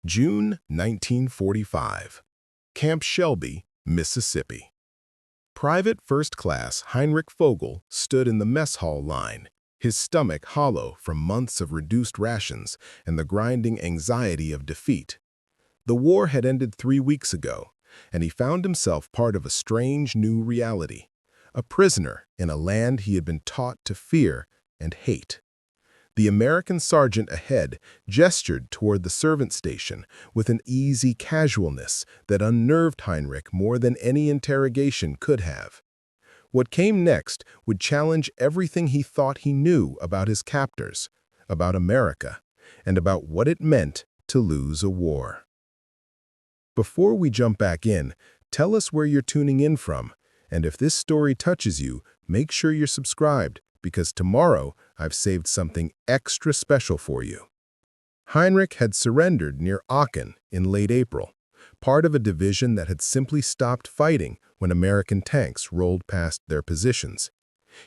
June 1945. Camp Shelby, Mississippi. Private First Class Heinrich Vogel stood in the mess hall line, his stomach hollow from months of reduced rations and the grinding anxiety of defeat. The war had ended 3 weeks ago, and he found himself part of a strange new reality, a prisoner in a land he had been taught to fear and hate. The American sergeant ahead gestured toward the servant station with an easy casualness that unnerved Heinrich more than any interrogation could have. What came next would challenge everything he thought he knew about his captors, about America, and about what it meant to lose a war. Before we jump back in, tell us where you're tuning in from, and if this story touches you, make sure you're subscribed, because tomorrow I've saved something extra special for you. Heinrich had surrendered near Aachen in late April, part of a division that had simply stopped fighting when American tanks rolled past their positions.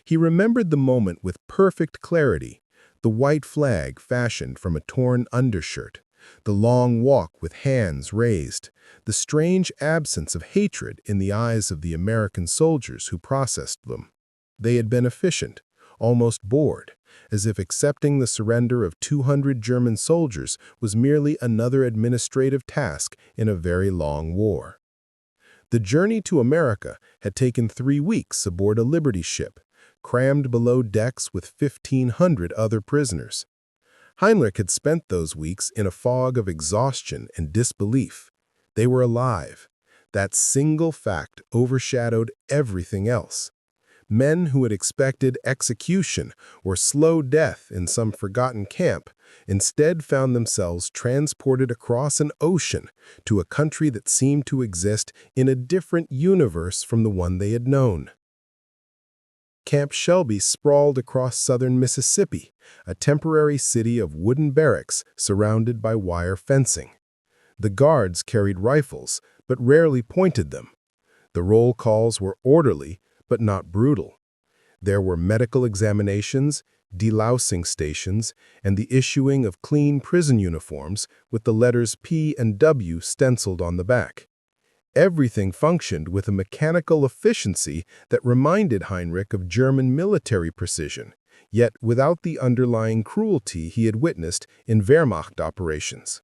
He remembered the moment with perfect clarity, the white flag fashioned from a torn undershirt, the long walk with hands raised, the strange absence of hatred in the eyes of the American soldiers who processed them. They had been efficient, almost bored, as if accepting the surrender of 200 German soldiers was merely another administrative task in a very long war. The journey to America had taken 3 weeks aboard a Liberty ship, crammed below decks with 1,500 other prisoners. Heinrich had spent those weeks in a fog of exhaustion and disbelief. They were alive. That single fact overshadowed everything else. Men who had expected execution or slow death in some forgotten camp instead found themselves transported across an ocean to a country that seemed to exist in a different universe from the one they had known. Camp Shelby sprawled across southern Mississippi, a temporary city of wooden barracks surrounded by wire fencing. The guards carried rifles, but rarely pointed them. The roll calls were orderly, but not brutal. There were medical examinations, delousing stations, and the issuing of clean prison uniforms with the letters P and W stenciled on the back. Everything functioned with a mechanical efficiency that reminded Heinrich of German military precision, yet without the underlying cruelty he had witnessed in Wehrmacht operations.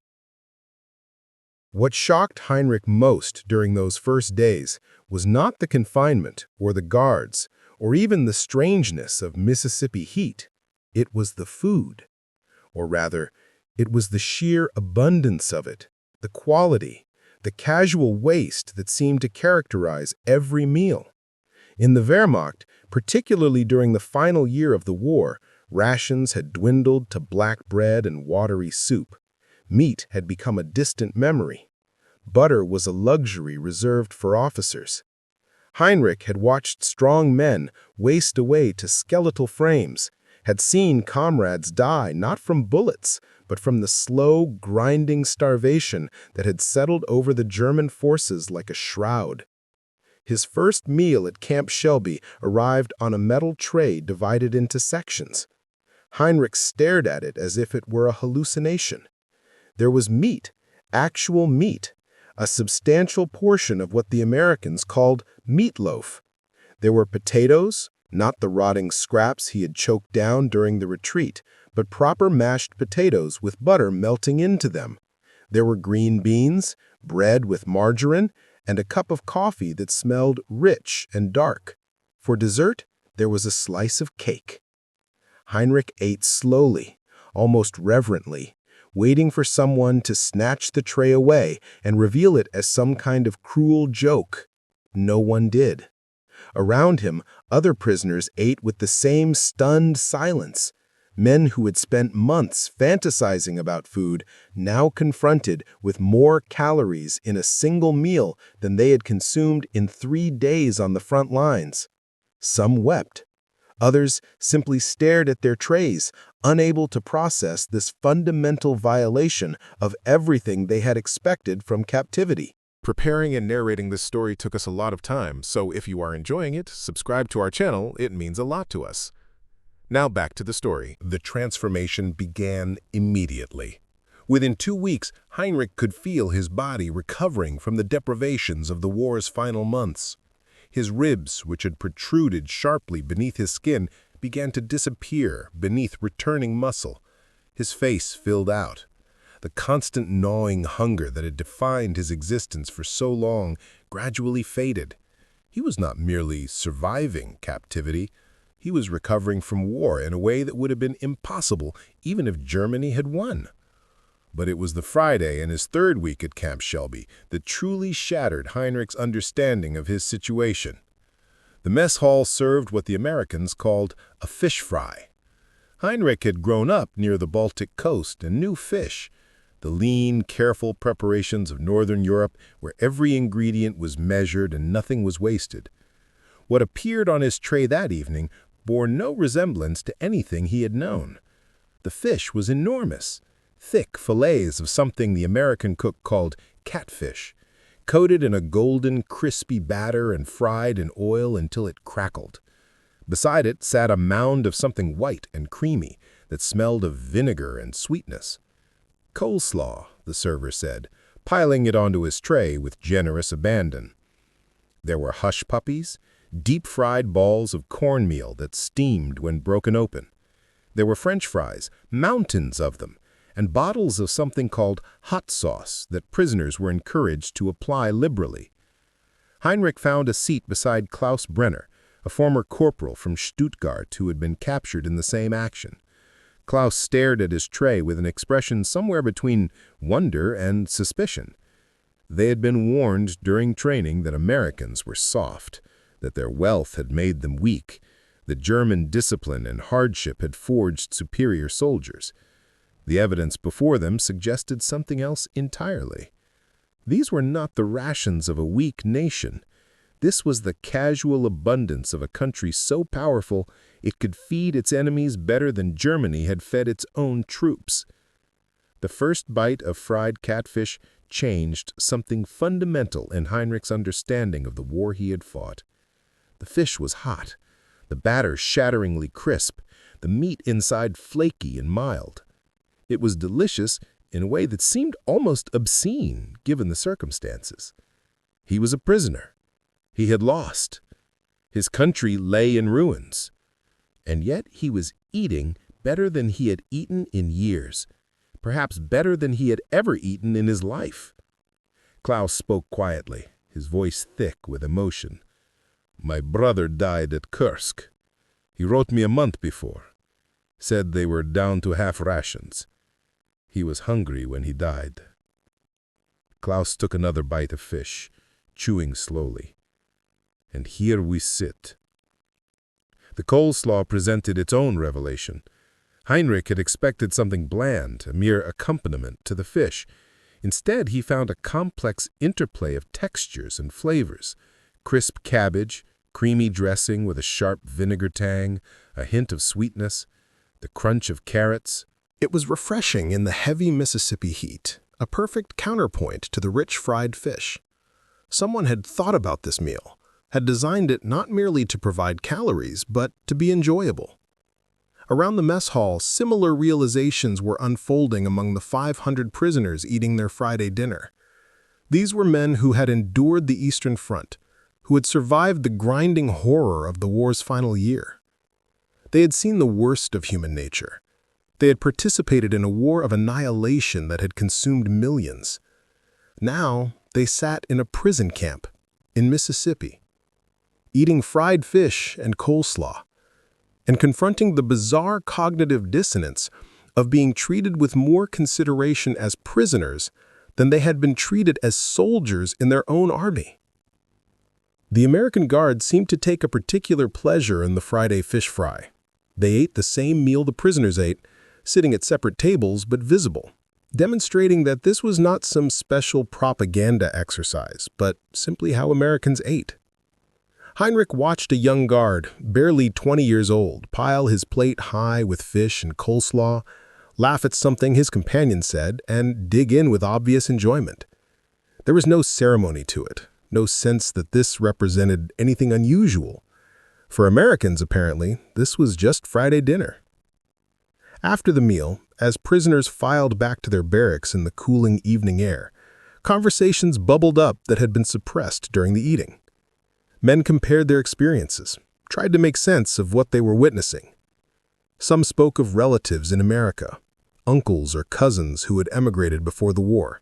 What shocked Heinrich most during those first days was not the confinement or the guards or even the strangeness of Mississippi heat. It was the food. Or rather, it was the sheer abundance of it, the quality, the casual waste that seemed to characterize every meal. In the Wehrmacht, particularly during the final year of the war, rations had dwindled to black bread and watery soup. Meat had become a distant memory. Butter was a luxury reserved for officers. Heinrich had watched strong men waste away to skeletal frames, had seen comrades die not from bullets, but from the slow, grinding starvation that had settled over the German forces like a shroud. His first meal at Camp Shelby arrived on a metal tray divided into sections. Heinrich stared at it as if it were a hallucination. There was meat, actual meat, a substantial portion of what the Americans called meatloaf. There were potatoes, not the rotting scraps he had choked down during the retreat, but proper mashed potatoes with butter melting into them. There were green beans, bread with margarine, and a cup of coffee that smelled rich and dark. For dessert, there was a slice of cake. Heinrich ate slowly, almost reverently, waiting for someone to snatch the tray away and reveal it as some kind of cruel joke. No one did. Around him, other prisoners ate with the same stunned silence. Men who had spent months fantasizing about food, now confronted with more calories in a single meal than they had consumed in 3 days on the front lines. Some wept. Others simply stared at their trays, unable to process this fundamental violation of everything they had expected from captivity. Preparing and narrating this story took us a lot of time, so if you are enjoying it, subscribe to our channel. It means a lot to us. Now back to the story. The transformation began immediately. Within 2 weeks, Heinrich could feel his body recovering from the deprivations of the war's final months. His ribs, which had protruded sharply beneath his skin, began to disappear beneath returning muscle. His face filled out. The constant gnawing hunger that had defined his existence for so long gradually faded. He was not merely surviving captivity. He was recovering from war in a way that would have been impossible even if Germany had won. But it was the Friday in his 3rd week at Camp Shelby that truly shattered Heinrich's understanding of his situation. The mess hall served what the Americans called a fish fry. Heinrich had grown up near the Baltic coast and knew fish, the lean, careful preparations of Northern Europe where every ingredient was measured and nothing was wasted. What appeared on his tray that evening bore no resemblance to anything he had known. The fish was enormous, thick fillets of something the American cook called catfish, coated in a golden, crispy batter and fried in oil until it crackled. Beside it sat a mound of something white and creamy that smelled of vinegar and sweetness. "Coleslaw," the server said, piling it onto his tray with generous abandon. There were hush puppies, deep-fried balls of cornmeal that steamed when broken open. There were French fries, mountains of them, and bottles of something called hot sauce that prisoners were encouraged to apply liberally. Heinrich found a seat beside Klaus Brenner, a former corporal from Stuttgart who had been captured in the same action. Klaus stared at his tray with an expression somewhere between wonder and suspicion. They had been warned during training that Americans were soft, that their wealth had made them weak, that German discipline and hardship had forged superior soldiers. The evidence before them suggested something else entirely. These were not the rations of a weak nation. This was the casual abundance of a country so powerful it could feed its enemies better than Germany had fed its own troops. The first bite of fried catfish changed something fundamental in Heinrich's understanding of the war he had fought. The fish was hot, the batter shatteringly crisp, the meat inside flaky and mild. It was delicious in a way that seemed almost obscene given the circumstances. He was a prisoner. He had lost. His country lay in ruins. And yet he was eating better than he had eaten in years, perhaps better than he had ever eaten in his life. Klaus spoke quietly, his voice thick with emotion. "My brother died at Kursk. He wrote me a month before. Said they were down to half rations. He was hungry when he died." Klaus took another bite of fish, chewing slowly. "And here we sit." The coleslaw presented its own revelation. Heinrich had expected something bland, a mere accompaniment to the fish. Instead, he found a complex interplay of textures and flavors: crisp cabbage, creamy dressing with a sharp vinegar tang, a hint of sweetness, the crunch of carrots. It was refreshing in the heavy Mississippi heat, a perfect counterpoint to the rich fried fish. Someone had thought about this meal, had designed it not merely to provide calories, but to be enjoyable. Around the mess hall, similar realizations were unfolding among the 500 prisoners eating their Friday dinner. These were men who had endured the Eastern Front, who had survived the grinding horror of the war's final year. They had seen the worst of human nature. They had participated in a war of annihilation that had consumed millions. Now, they sat in a prison camp in Mississippi, eating fried fish and coleslaw, and confronting the bizarre cognitive dissonance of being treated with more consideration as prisoners than they had been treated as soldiers in their own army. The American Guard seemed to take a particular pleasure in the Friday fish fry. They ate the same meal the prisoners ate, sitting at separate tables but visible, demonstrating that this was not some special propaganda exercise, but simply how Americans ate. Heinrich watched a young guard, barely 20 years old, pile his plate high with fish and coleslaw, laugh at something his companion said, and dig in with obvious enjoyment. There was no ceremony to it, no sense that this represented anything unusual. For Americans, apparently, this was just Friday dinner. After the meal, as prisoners filed back to their barracks in the cooling evening air, conversations bubbled up that had been suppressed during the eating. Men compared their experiences, tried to make sense of what they were witnessing. Some spoke of relatives in America, uncles or cousins who had emigrated before the war.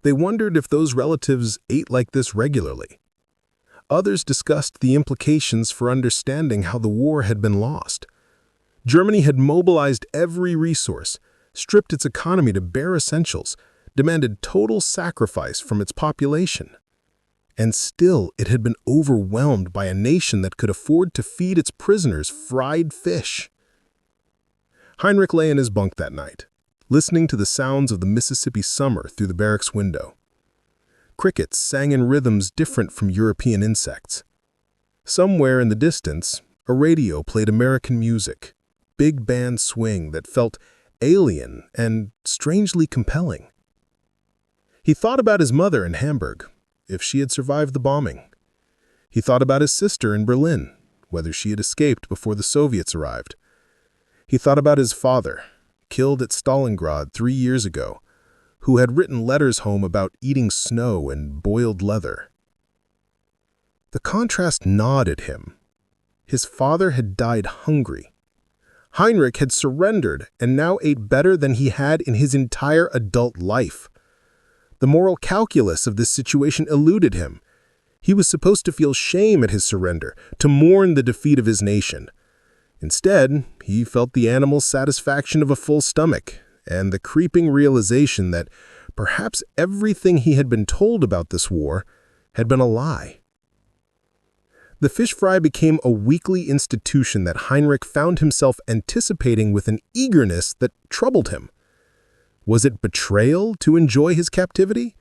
They wondered if those relatives ate like this regularly. Others discussed the implications for understanding how the war had been lost. Germany had mobilized every resource, stripped its economy to bare essentials, demanded total sacrifice from its population. And still it had been overwhelmed by a nation that could afford to feed its prisoners fried fish. Heinrich lay in his bunk that night, listening to the sounds of the Mississippi summer through the barracks window. Crickets sang in rhythms different from European insects. Somewhere in the distance, a radio played American music, big band swing that felt alien and strangely compelling. He thought about his mother in Hamburg, if she had survived the bombing. He thought about his sister in Berlin, whether she had escaped before the Soviets arrived. He thought about his father, killed at Stalingrad 3 years ago, who had written letters home about eating snow and boiled leather. The contrast gnawed at him. His father had died hungry. Heinrich had surrendered and now ate better than he had in his entire adult life. The moral calculus of this situation eluded him. He was supposed to feel shame at his surrender, to mourn the defeat of his nation. Instead, he felt the animal satisfaction of a full stomach and the creeping realization that perhaps everything he had been told about this war had been a lie. The fish fry became a weekly institution that Heinrich found himself anticipating with an eagerness that troubled him. Was it betrayal to enjoy his captivity?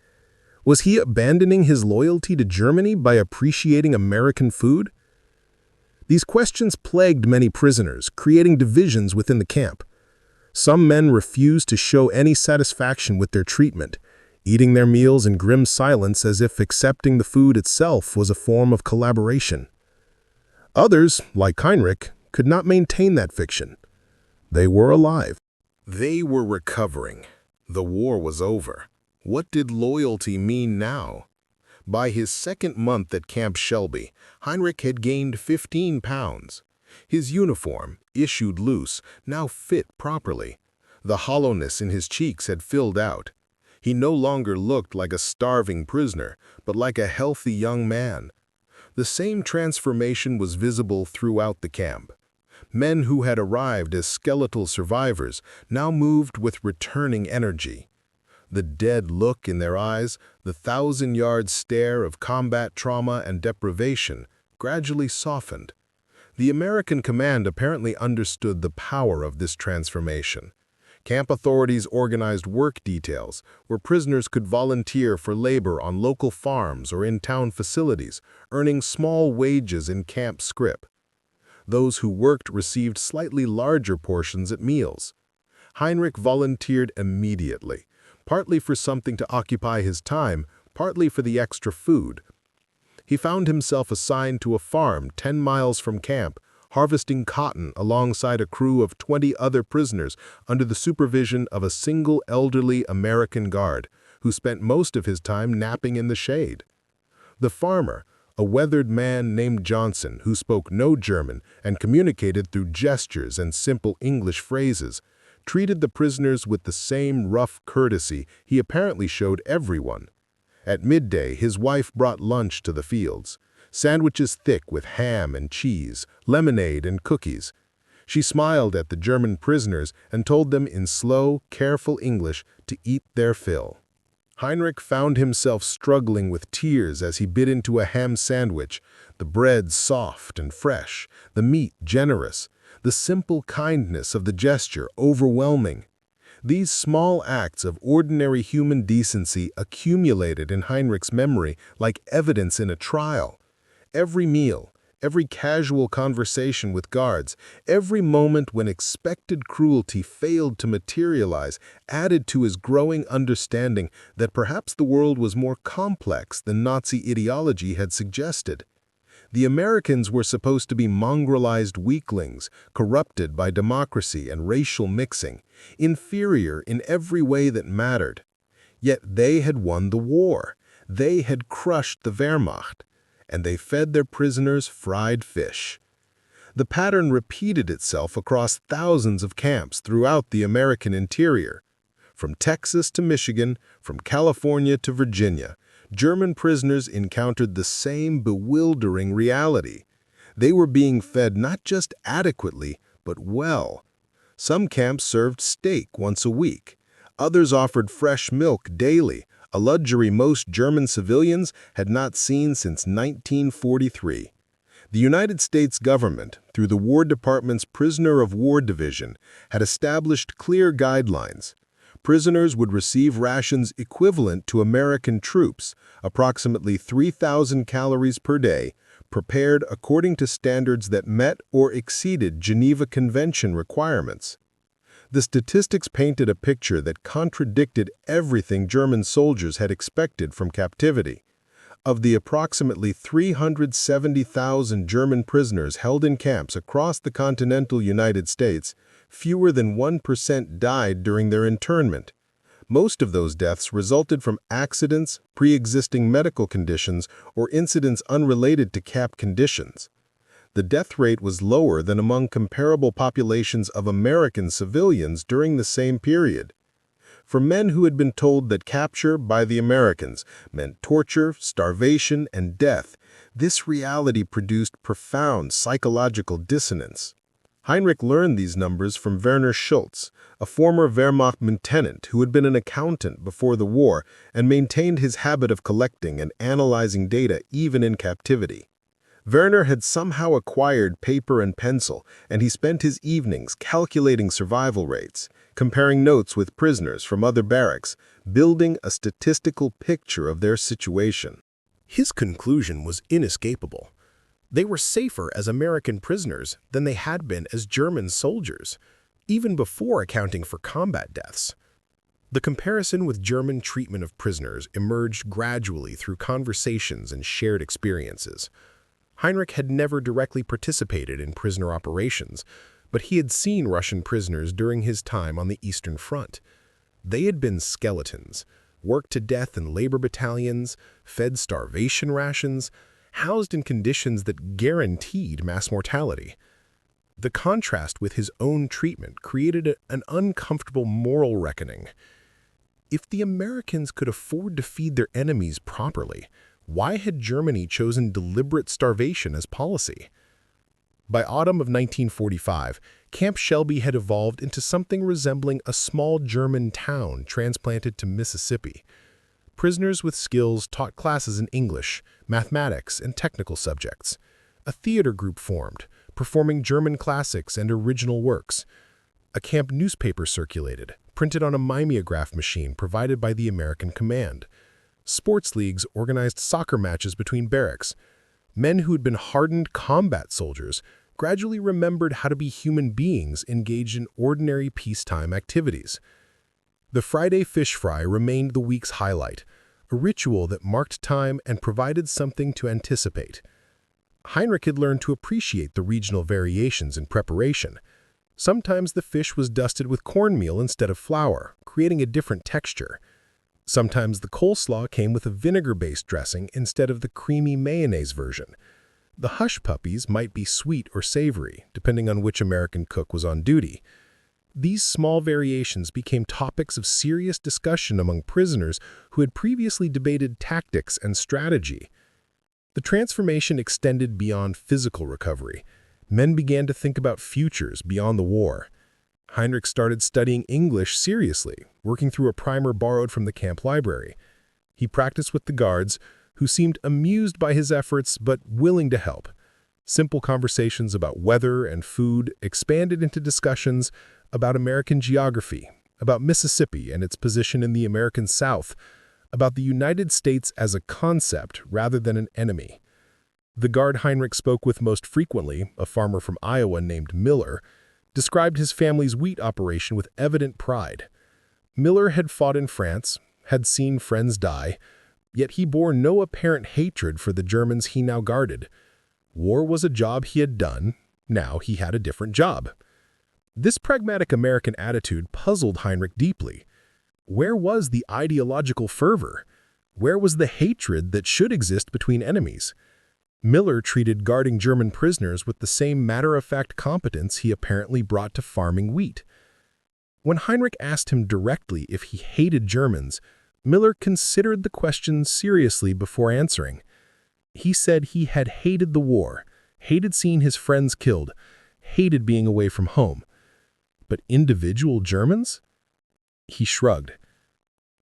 Was he abandoning his loyalty to Germany by appreciating American food? These questions plagued many prisoners, creating divisions within the camp. Some men refused to show any satisfaction with their treatment, eating their meals in grim silence as if accepting the food itself was a form of collaboration. Others, like Heinrich, could not maintain that fiction. They were alive. They were recovering. The war was over. What did loyalty mean now? By his second month at Camp Shelby, Heinrich had gained 15 pounds. His uniform, issued loose, now fit properly. The hollowness in his cheeks had filled out. He no longer looked like a starving prisoner, but like a healthy young man. The same transformation was visible throughout the camp. Men who had arrived as skeletal survivors now moved with returning energy. The dead look in their eyes, the 1,000-yard stare of combat trauma and deprivation, gradually softened. The American command apparently understood the power of this transformation. Camp authorities organized work details where prisoners could volunteer for labor on local farms or in town facilities, earning small wages in camp scrip. Those who worked received slightly larger portions at meals. Heinrich volunteered immediately, partly for something to occupy his time, partly for the extra food. He found himself assigned to a farm 10 miles from camp, harvesting cotton alongside a crew of 20 other prisoners under the supervision of a single elderly American guard, who spent most of his time napping in the shade. The farmer, a weathered man named Johnson who spoke no German and communicated through gestures and simple English phrases, treated the prisoners with the same rough courtesy he apparently showed everyone. At midday, his wife brought lunch to the fields, sandwiches thick with ham and cheese, lemonade and cookies. She smiled at the German prisoners and told them in slow, careful English to eat their fill. Heinrich found himself struggling with tears as he bit into a ham sandwich, the bread soft and fresh, the meat generous, the simple kindness of the gesture overwhelming. These small acts of ordinary human decency accumulated in Heinrich's memory like evidence in a trial. Every meal, every casual conversation with guards, every moment when expected cruelty failed to materialize added to his growing understanding that perhaps the world was more complex than Nazi ideology had suggested. The Americans were supposed to be mongrelized weaklings, corrupted by democracy and racial mixing, inferior in every way that mattered. Yet they had won the war. They had crushed the Wehrmacht, and they fed their prisoners fried fish. The pattern repeated itself across thousands of camps throughout the American interior. From Texas to Michigan, from California to Virginia, German prisoners encountered the same bewildering reality. They were being fed not just adequately, but well. Some camps served steak once a week. Others offered fresh milk daily, a luxury most German civilians had not seen since 1943. The United States government, through the War Department's Prisoner of War Division, had established clear guidelines. Prisoners would receive rations equivalent to American troops, approximately 3,000 calories per day, prepared according to standards that met or exceeded Geneva Convention requirements. The statistics painted a picture that contradicted everything German soldiers had expected from captivity. Of the approximately 370,000 German prisoners held in camps across the continental United States, fewer than 1% died during their internment. Most of those deaths resulted from accidents, pre-existing medical conditions, or incidents unrelated to camp conditions. The death rate was lower than among comparable populations of American civilians during the same period. For men who had been told that capture by the Americans meant torture, starvation, and death, this reality produced profound psychological dissonance. Heinrich learned these numbers from Werner Schultz, a former Wehrmacht lieutenant who had been an accountant before the war and maintained his habit of collecting and analyzing data even in captivity. Werner had somehow acquired paper and pencil, and he spent his evenings calculating survival rates, comparing notes with prisoners from other barracks, building a statistical picture of their situation. His conclusion was inescapable. They were safer as American prisoners than they had been as German soldiers, even before accounting for combat deaths. The comparison with German treatment of prisoners emerged gradually through conversations and shared experiences. Heinrich had never directly participated in prisoner operations, but he had seen Russian prisoners during his time on the Eastern Front. They had been skeletons, worked to death in labor battalions, fed starvation rations, housed in conditions that guaranteed mass mortality. The contrast with his own treatment created an uncomfortable moral reckoning. If the Americans could afford to feed their enemies properly, why had Germany chosen deliberate starvation as policy? By autumn of 1945, Camp Shelby had evolved into something resembling a small German town transplanted to Mississippi. Prisoners with skills taught classes in English, mathematics, and technical subjects. A theater group formed, performing German classics and original works. A camp newspaper circulated, printed on a mimeograph machine provided by the American command. Sports leagues organized soccer matches between barracks. Men who had been hardened combat soldiers gradually remembered how to be human beings engaged in ordinary peacetime activities. The Friday fish fry remained the week's highlight, a ritual that marked time and provided something to anticipate. Heinrich had learned to appreciate the regional variations in preparation. Sometimes the fish was dusted with cornmeal instead of flour, creating a different texture. Sometimes the coleslaw came with a vinegar-based dressing instead of the creamy mayonnaise version. The hush puppies might be sweet or savory, depending on which American cook was on duty. These small variations became topics of serious discussion among prisoners who had previously debated tactics and strategy. The transformation extended beyond physical recovery. Men began to think about futures beyond the war. Heinrich started studying English seriously, working through a primer borrowed from the camp library. He practiced with the guards, who seemed amused by his efforts but willing to help. Simple conversations about weather and food expanded into discussions about American geography, about Mississippi and its position in the American South, about the United States as a concept rather than an enemy. The guard Heinrich spoke with most frequently, a farmer from Iowa named Miller, described his family's wheat operation with evident pride. Miller had fought in France, had seen friends die, yet he bore no apparent hatred for the Germans he now guarded. War was a job he had done. Now he had a different job. This pragmatic American attitude puzzled Heinrich deeply. Where was the ideological fervor? Where was the hatred that should exist between enemies? Miller treated guarding German prisoners with the same matter-of-fact competence he apparently brought to farming wheat. When Heinrich asked him directly if he hated Germans, Miller considered the question seriously before answering. He said he had hated the war, hated seeing his friends killed, hated being away from home. But individual Germans? He shrugged.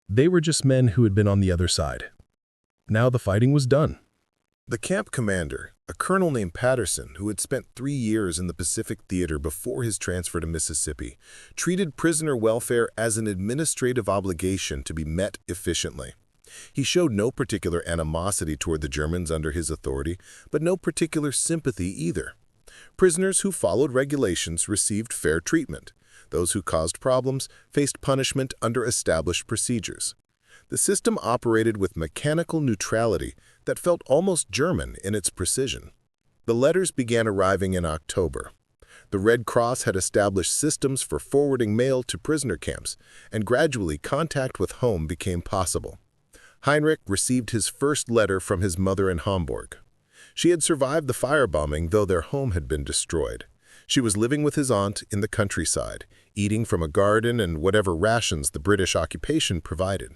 They were just men who had been on the other side. Now the fighting was done. The camp commander, a colonel named Patterson, who had spent 3 years in the Pacific Theater before his transfer to Mississippi, treated prisoner welfare as an administrative obligation to be met efficiently. He showed no particular animosity toward the Germans under his authority, but no particular sympathy either. Prisoners who followed regulations received fair treatment. Those who caused problems faced punishment under established procedures. The system operated with mechanical neutrality that felt almost German in its precision. The letters began arriving in October. The Red Cross had established systems for forwarding mail to prisoner camps, and gradually contact with home became possible. Heinrich received his first letter from his mother in Hamburg. She had survived the firebombing, though their home had been destroyed. She was living with his aunt in the countryside, eating from a garden and whatever rations the British occupation provided.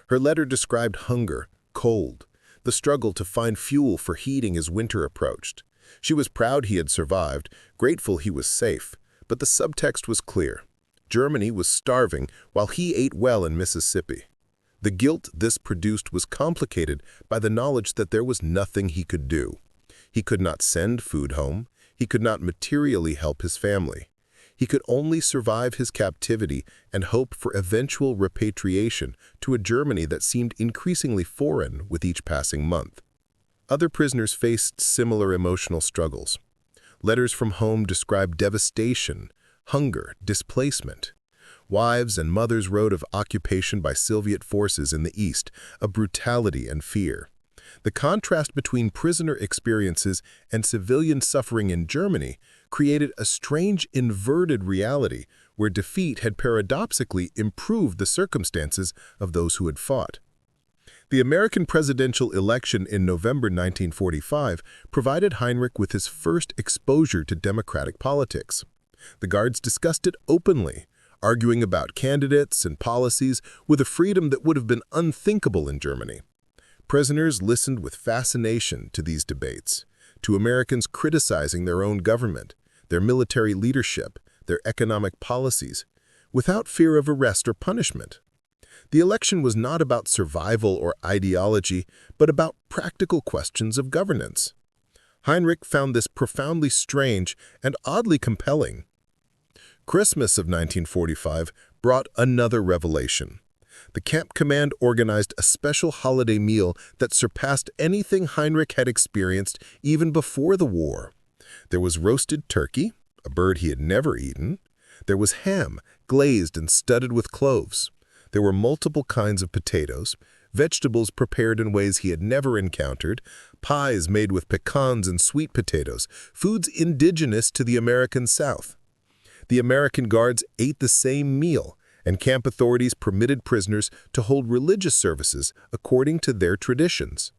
Her letter described hunger, cold, the struggle to find fuel for heating as winter approached. She was proud he had survived, grateful he was safe, but the subtext was clear. Germany was starving while he ate well in Mississippi. The guilt this produced was complicated by the knowledge that there was nothing he could do. He could not send food home. He could not materially help his family. He could only survive his captivity and hope for eventual repatriation to a Germany that seemed increasingly foreign with each passing month. Other prisoners faced similar emotional struggles. Letters from home described devastation, hunger, displacement. Wives and mothers wrote of occupation by Soviet forces in the East, of brutality and fear. The contrast between prisoner experiences and civilian suffering in Germany created a strange inverted reality where defeat had paradoxically improved the circumstances of those who had fought. The American presidential election in November 1945 provided Heinrich with his first exposure to democratic politics. The Guards discussed it openly, arguing about candidates and policies with a freedom that would have been unthinkable in Germany. Prisoners listened with fascination to these debates, to Americans criticizing their own government, their military leadership, their economic policies, without fear of arrest or punishment. The election was not about survival or ideology, but about practical questions of governance. Heinrich found this profoundly strange and oddly compelling. Christmas of 1945 brought another revelation. The camp command organized a special holiday meal that surpassed anything Heinrich had experienced even before the war. There was roasted turkey, a bird he had never eaten. There was ham, glazed and studded with cloves. There were multiple kinds of potatoes, vegetables prepared in ways he had never encountered, pies made with pecans and sweet potatoes, foods indigenous to the American South. The American Guards ate the same meal, and camp authorities permitted prisoners to hold religious services according to their traditions.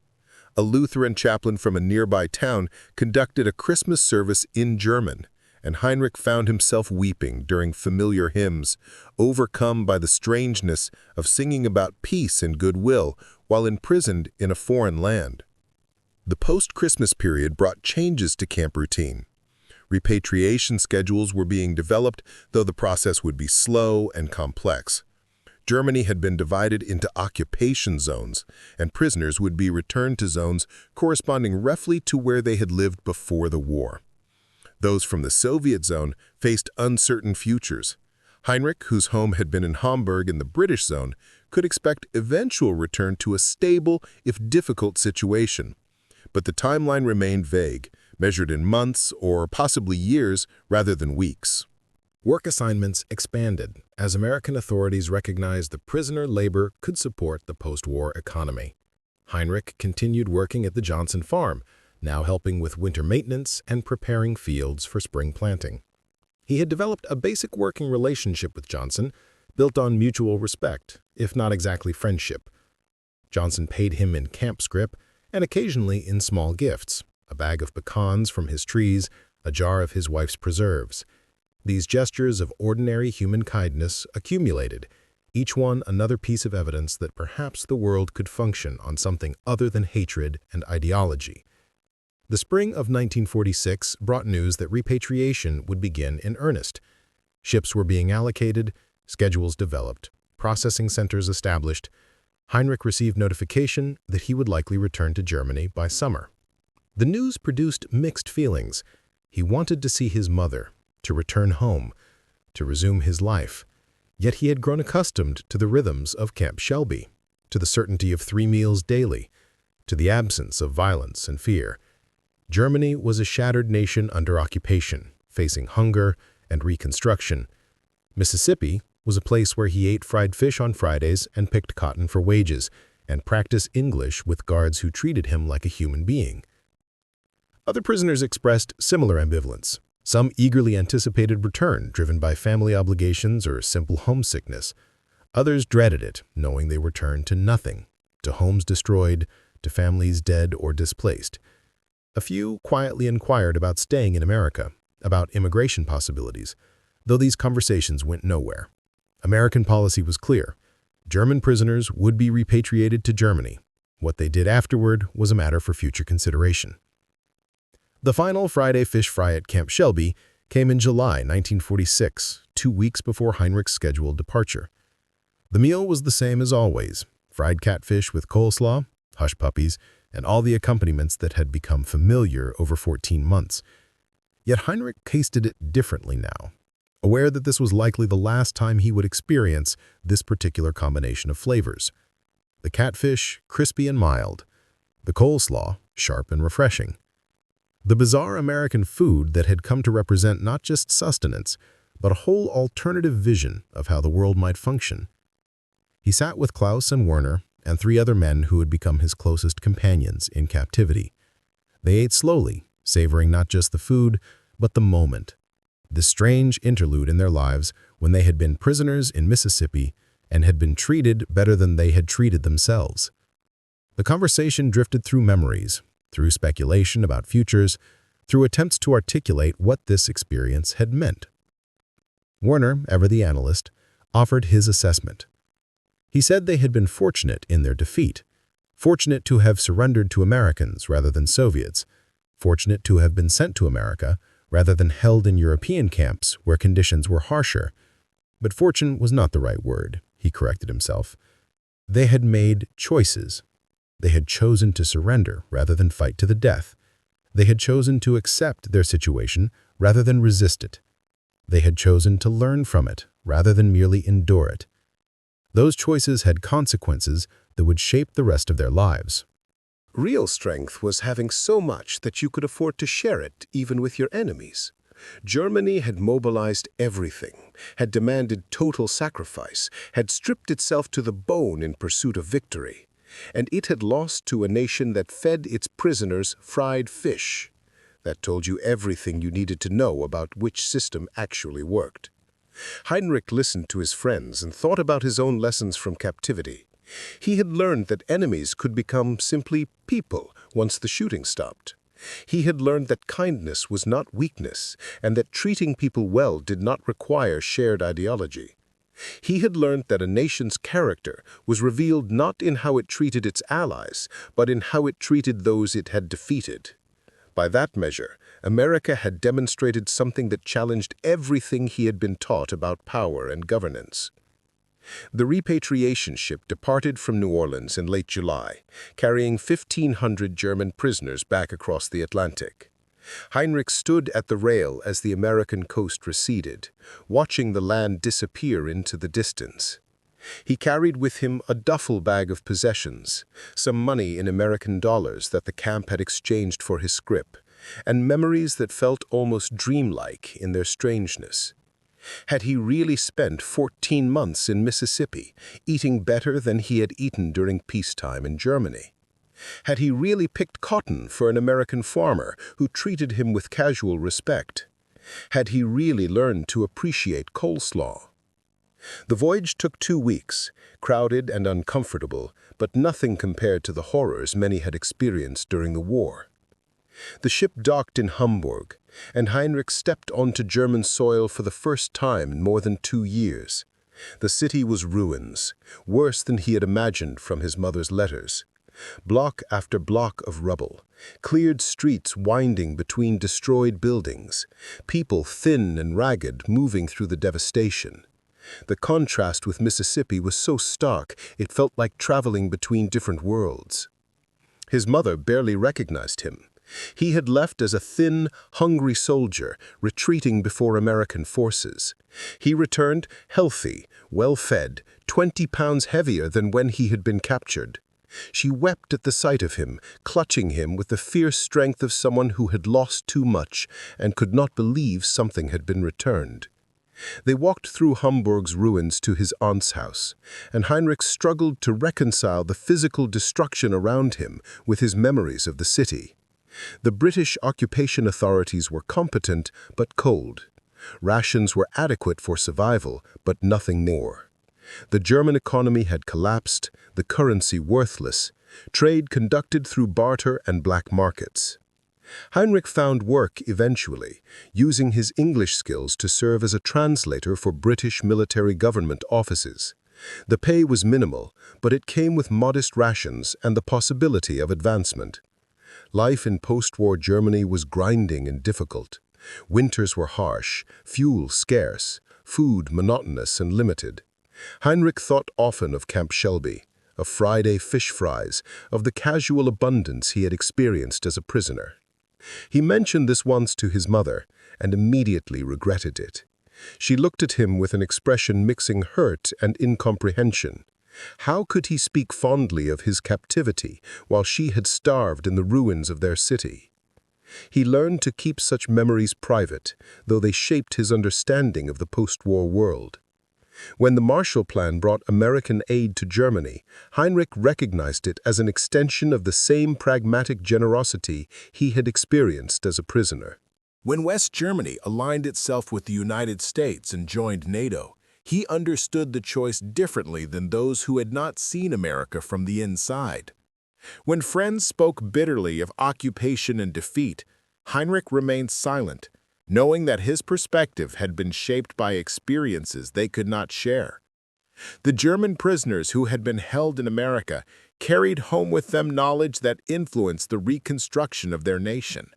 A Lutheran chaplain from a nearby town conducted a Christmas service in German, and Heinrich found himself weeping during familiar hymns, overcome by the strangeness of singing about peace and goodwill while imprisoned in a foreign land. The post-Christmas period brought changes to camp routine. Repatriation schedules were being developed, though the process would be slow and complex. Germany had been divided into occupation zones, and prisoners would be returned to zones corresponding roughly to where they had lived before the war. Those from the Soviet zone faced uncertain futures. Heinrich, whose home had been in Hamburg in the British zone, could expect eventual return to a stable, if difficult, situation. But the timeline remained vague, measured in months or possibly years rather than weeks. Work assignments expanded as American authorities recognized the prisoner labor could support the post-war economy. Heinrich continued working at the Johnson farm, now helping with winter maintenance and preparing fields for spring planting. He had developed a basic working relationship with Johnson, built on mutual respect, if not exactly friendship. Johnson paid him in camp scrip and occasionally in small gifts, a bag of pecans from his trees, a jar of his wife's preserves. These gestures of ordinary human kindness accumulated, each one another piece of evidence that perhaps the world could function on something other than hatred and ideology. The spring of 1946 brought news that repatriation would begin in earnest. Ships were being allocated, schedules developed, processing centers established. Heinrich received notification that he would likely return to Germany by summer. The news produced mixed feelings. He wanted to see his mother, to return home, to resume his life. Yet he had grown accustomed to the rhythms of Camp Shelby, to the certainty of 3 meals daily, to the absence of violence and fear. Germany was a shattered nation under occupation, facing hunger and reconstruction. Mississippi was a place where he ate fried fish on Fridays and picked cotton for wages, and practiced English with guards who treated him like a human being. Other prisoners expressed similar ambivalence. Some eagerly anticipated return, driven by family obligations or simple homesickness. Others dreaded it, knowing they would return to nothing, to homes destroyed, to families dead or displaced. A few quietly inquired about staying in America, about immigration possibilities, though these conversations went nowhere. American policy was clear. German prisoners would be repatriated to Germany. What they did afterward was a matter for future consideration. The final Friday fish fry at Camp Shelby came in July 1946, 2 weeks before Heinrich's scheduled departure. The meal was the same as always: fried catfish with coleslaw, hush puppies, and all the accompaniments that had become familiar over 14 months. Yet Heinrich tasted it differently now, aware that this was likely the last time he would experience this particular combination of flavors. The catfish, crispy and mild; the coleslaw, sharp and refreshing. The bizarre American food that had come to represent not just sustenance, but a whole alternative vision of how the world might function. He sat with Klaus and Werner and 3 other men who had become his closest companions in captivity. They ate slowly, savoring not just the food, but the moment. This strange interlude in their lives when they had been prisoners in Mississippi and had been treated better than they had treated themselves. The conversation drifted through memories, through speculation about futures, through attempts to articulate what this experience had meant. Werner, ever the analyst, offered his assessment. He said they had been fortunate in their defeat, fortunate to have surrendered to Americans rather than Soviets, fortunate to have been sent to America rather than held in European camps where conditions were harsher. But fortune was not the right word, he corrected himself. They had made choices. They had chosen to surrender rather than fight to the death. They had chosen to accept their situation rather than resist it. They had chosen to learn from it rather than merely endure it. Those choices had consequences that would shape the rest of their lives. Real strength was having so much that you could afford to share it even with your enemies. Germany had mobilized everything, had demanded total sacrifice, had stripped itself to the bone in pursuit of victory. And it had lost to a nation that fed its prisoners fried fish. That told you everything you needed to know about which system actually worked. Heinrich listened to his friends and thought about his own lessons from captivity. He had learned that enemies could become simply people once the shooting stopped. He had learned that kindness was not weakness, and that treating people well did not require shared ideology. He had learned that a nation's character was revealed not in how it treated its allies, but in how it treated those it had defeated. By that measure, America had demonstrated something that challenged everything he had been taught about power and governance. The repatriation ship departed from New Orleans in late July, carrying 1,500 German prisoners back across the Atlantic. Heinrich stood at the rail as the American coast receded, watching the land disappear into the distance. He carried with him a duffel bag of possessions, some money in American dollars that the camp had exchanged for his scrip, and memories that felt almost dreamlike in their strangeness. Had he really spent 14 months in Mississippi, eating better than he had eaten during peacetime in Germany? Had he really picked cotton for an American farmer who treated him with casual respect? Had he really learned to appreciate coleslaw? The voyage took 2 weeks, crowded and uncomfortable, but nothing compared to the horrors many had experienced during the war. The ship docked in Hamburg, and Heinrich stepped onto German soil for the first time in more than 2 years. The city was ruins, worse than he had imagined from his mother's letters. Block after block of rubble, cleared streets winding between destroyed buildings, people thin and ragged moving through the devastation. The contrast with Mississippi was so stark it felt like traveling between different worlds. His mother barely recognized him. He had left as a thin, hungry soldier, retreating before American forces. He returned healthy, well-fed, 20 pounds heavier than when he had been captured. She wept at the sight of him, clutching him with the fierce strength of someone who had lost too much and could not believe something had been returned. They walked through Hamburg's ruins to his aunt's house, and Heinrich struggled to reconcile the physical destruction around him with his memories of the city. The British occupation authorities were competent but cold. Rations were adequate for survival, but nothing more. The German economy had collapsed, the currency worthless, trade conducted through barter and black markets. Heinrich found work eventually, using his English skills to serve as a translator for British military government offices. The pay was minimal, but it came with modest rations and the possibility of advancement. Life in post-war Germany was grinding and difficult. Winters were harsh, fuel scarce, food monotonous and limited. Heinrich thought often of Camp Shelby, of Friday fish fries, of the casual abundance he had experienced as a prisoner. He mentioned this once to his mother, and immediately regretted it. She looked at him with an expression mixing hurt and incomprehension. How could he speak fondly of his captivity while she had starved in the ruins of their city? He learned to keep such memories private, though they shaped his understanding of the post-war world. When the Marshall Plan brought American aid to Germany, Heinrich recognized it as an extension of the same pragmatic generosity he had experienced as a prisoner. When West Germany aligned itself with the United States and joined NATO, he understood the choice differently than those who had not seen America from the inside. When friends spoke bitterly of occupation and defeat, Heinrich remained silent, knowing that his perspective had been shaped by experiences they could not share. The German prisoners who had been held in America carried home with them knowledge that influenced the reconstruction of their nation.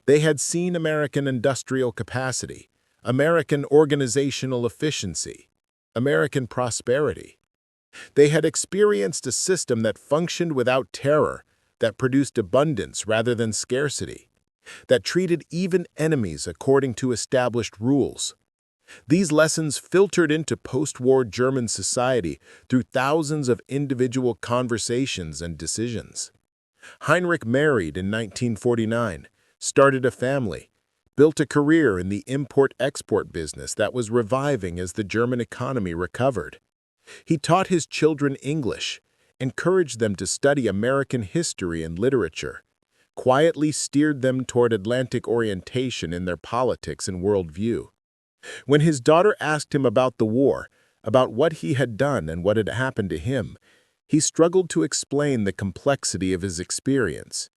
They had seen American industrial capacity, American organizational efficiency, American prosperity. They had experienced a system that functioned without terror, that produced abundance rather than scarcity, that treated even enemies according to established rules. These lessons filtered into post-war German society through thousands of individual conversations and decisions. Heinrich married in 1949, started a family, built a career in the import-export business that was reviving as the German economy recovered. He taught his children English, encouraged them to study American history and literature, quietly steered them toward Atlantic orientation in their politics and worldview. When his daughter asked him about the war, about what he had done and what had happened to him, he struggled to explain the complexity of his experience.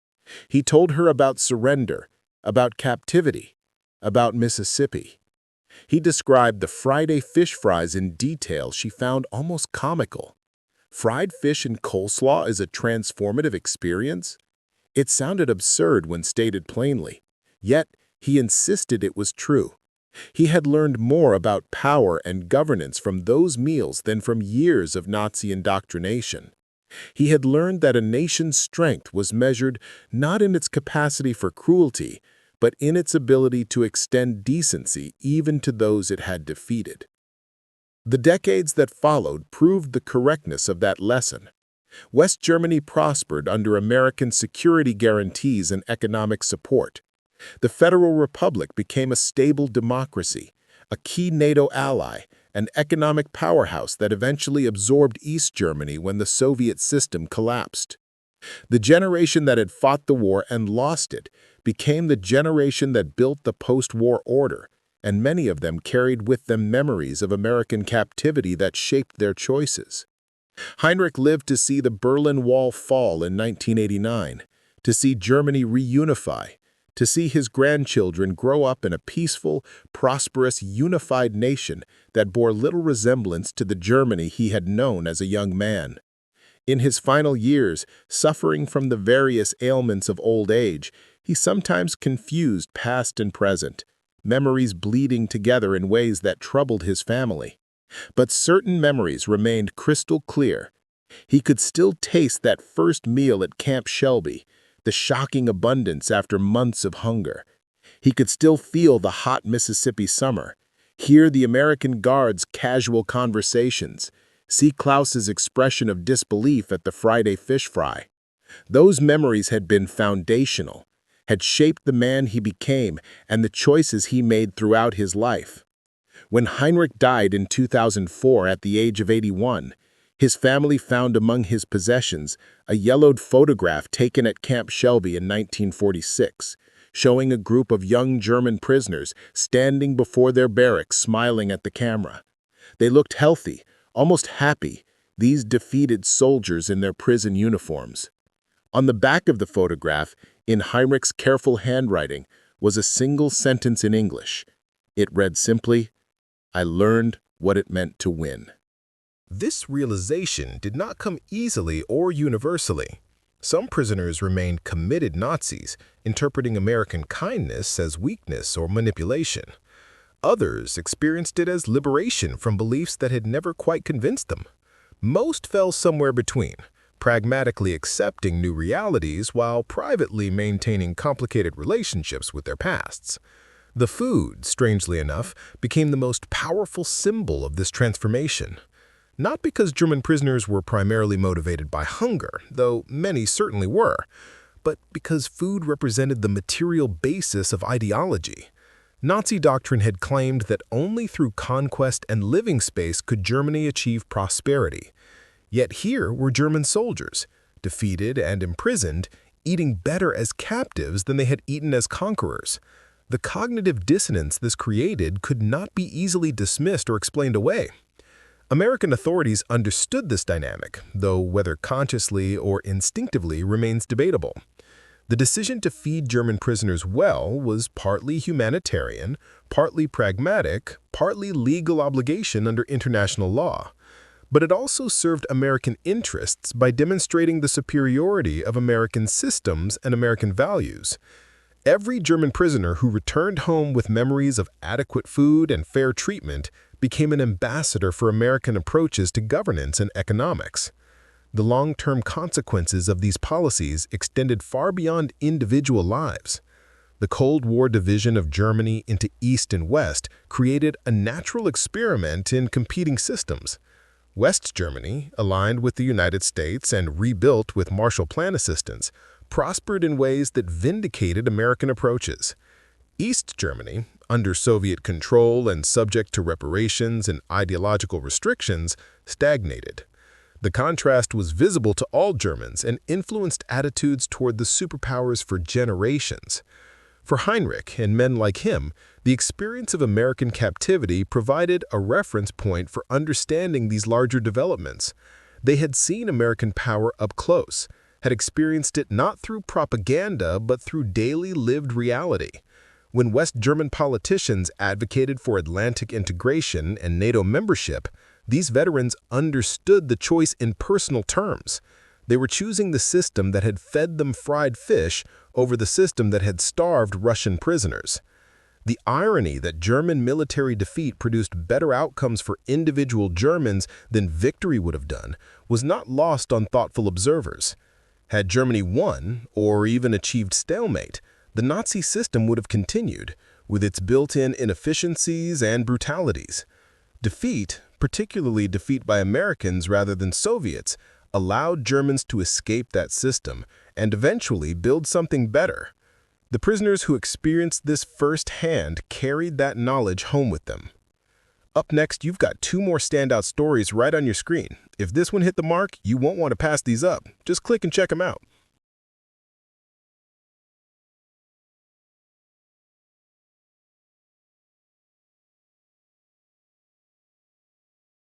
He told her about surrender, about captivity, about Mississippi. He described the Friday fish fries in detail she found almost comical. Fried fish and coleslaw is a transformative experience? It sounded absurd when stated plainly, yet he insisted it was true. He had learned more about power and governance from those meals than from years of Nazi indoctrination. He had learned that a nation's strength was measured not in its capacity for cruelty, but in its ability to extend decency even to those it had defeated. The decades that followed proved the correctness of that lesson. West Germany prospered under American security guarantees and economic support. The Federal Republic became a stable democracy, a key NATO ally, an economic powerhouse that eventually absorbed East Germany when the Soviet system collapsed. The generation that had fought the war and lost it became the generation that built the post-war order, and many of them carried with them memories of American captivity that shaped their choices. Heinrich lived to see the Berlin Wall fall in 1989, to see Germany reunify, to see his grandchildren grow up in a peaceful, prosperous, unified nation that bore little resemblance to the Germany he had known as a young man. In his final years, suffering from the various ailments of old age, he sometimes confused past and present, memories bleeding together in ways that troubled his family. But certain memories remained crystal clear. He could still taste that first meal at Camp Shelby, the shocking abundance after months of hunger. He could still feel the hot Mississippi summer, hear the American guards' casual conversations, see Klaus's expression of disbelief at the Friday fish fry. Those memories had been foundational, had shaped the man he became and the choices he made throughout his life. When Heinrich died in 2004 at the age of 81, his family found among his possessions a yellowed photograph taken at Camp Shelby in 1946, showing a group of young German prisoners standing before their barracks smiling at the camera. They looked healthy, almost happy, these defeated soldiers in their prison uniforms. On the back of the photograph, in Heinrich's careful handwriting, was a single sentence in English. It read simply, "I learned what it meant to win." This realization did not come easily or universally. Some prisoners remained committed Nazis, interpreting American kindness as weakness or manipulation. Others experienced it as liberation from beliefs that had never quite convinced them. Most fell somewhere between, pragmatically accepting new realities while privately maintaining complicated relationships with their pasts. The food, strangely enough, became the most powerful symbol of this transformation. Not because German prisoners were primarily motivated by hunger, though many certainly were, but because food represented the material basis of ideology. Nazi doctrine had claimed that only through conquest and living space could Germany achieve prosperity. Yet here were German soldiers, defeated and imprisoned, eating better as captives than they had eaten as conquerors. The cognitive dissonance this created could not be easily dismissed or explained away. American authorities understood this dynamic, though whether consciously or instinctively remains debatable. The decision to feed German prisoners well was partly humanitarian, partly pragmatic, partly legal obligation under international law. But it also served American interests by demonstrating the superiority of American systems and American values. Every German prisoner who returned home with memories of adequate food and fair treatment became an ambassador for American approaches to governance and economics. The long-term consequences of these policies extended far beyond individual lives. The Cold War division of Germany into East and West created a natural experiment in competing systems. West Germany, aligned with the United States and rebuilt with Marshall Plan assistance, prospered in ways that vindicated American approaches. East Germany, under Soviet control and subject to reparations and ideological restrictions, stagnated. The contrast was visible to all Germans and influenced attitudes toward the superpowers for generations. For Heinrich and men like him, the experience of American captivity provided a reference point for understanding these larger developments. They had seen American power up close, had experienced it not through propaganda but through daily lived reality. When West German politicians advocated for Atlantic integration and NATO membership, these veterans understood the choice in personal terms. They were choosing the system that had fed them fried fish over the system that had starved Russian prisoners. The irony that German military defeat produced better outcomes for individual Germans than victory would have done was not lost on thoughtful observers. Had Germany won, or even achieved stalemate, the Nazi system would have continued, with its built-in inefficiencies and brutalities. Defeat, particularly defeat by Americans rather than Soviets, allowed Germans to escape that system and eventually build something better. The prisoners who experienced this firsthand carried that knowledge home with them. Up next, you've got two more standout stories right on your screen. If this one hit the mark, you won't want to pass these up. Just click and check them out.